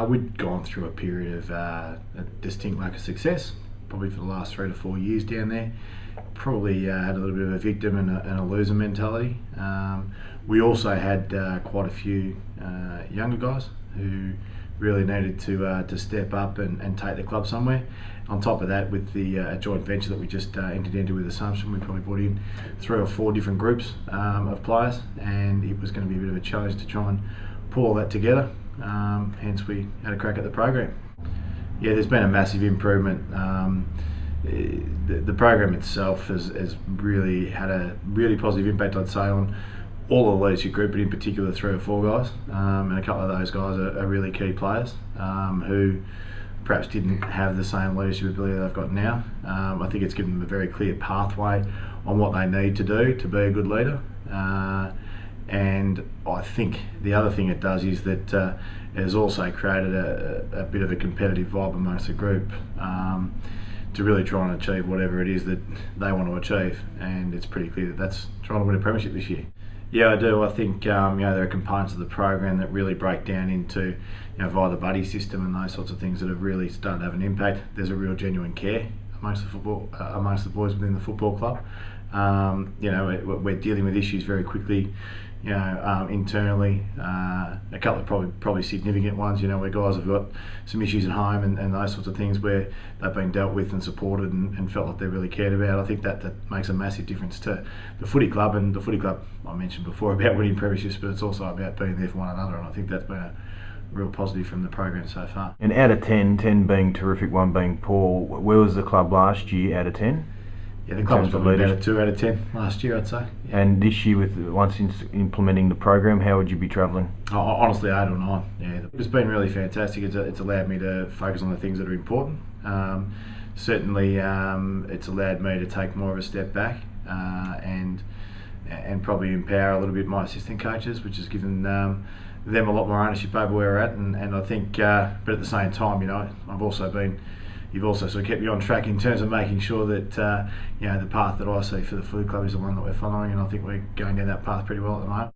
We'd gone through a period of a distinct lack of success, probably for the last 3 to 4 years down there. Probably had a little bit of a victim and a loser mentality. We also had quite a few younger guys who really needed to step up and take the club somewhere. On top of that, with the joint venture that we just entered into with Assumption, we probably brought in 3 or 4 different groups of players, and it was going to be a bit of a challenge to try and pull all that together. Hence we had a crack at the program. Yeah, there's been a massive improvement. The program itself has really had a really positive impact, I'd say, on all the leadership group, but in particular 3 or 4 guys, and a couple of those guys are really key players who perhaps didn't have the same leadership ability they've got now. I think it's given them a very clear pathway on what they need to do to be a good leader. And I think the other thing it does is that it has also created a bit of a competitive vibe amongst the group to really try and achieve whatever it is that they want to achieve. And it's pretty clear that that's trying to win a premiership this year. Yeah, I do. I think there are components of the program that really break down into, via the buddy system and those sorts of things that have really started to have an impact. There's a real genuine care amongst the boys within the football club. We're dealing with issues very quickly, internally. A couple of probably significant ones, where guys have got some issues at home and those sorts of things where they've been dealt with and supported and felt like they're really cared about. I think that makes a massive difference to the footy club, and the footy club I mentioned before about winning premierships, but it's also about being there for one another, and I think that's been a real positive from the program so far. And out of 10, 10 being terrific, 1 being poor, where was the club last year out of 10? Yeah, the club was probably about a 2 out of 10 last year, I'd say. Yeah. And this year, once implementing the program, how would you be travelling? Honestly, 8 or 9. Yeah, it's been really fantastic. It's allowed me to focus on the things that are important. Certainly, it's allowed me to take more of a step back and probably empower a little bit my assistant coaches, which has given them a lot more ownership over where we're at. And I think, but at the same time, you've also sort of kept me on track in terms of making sure that the path that I see for the footy club is the one that we're following, and I think we're going down that path pretty well at the moment.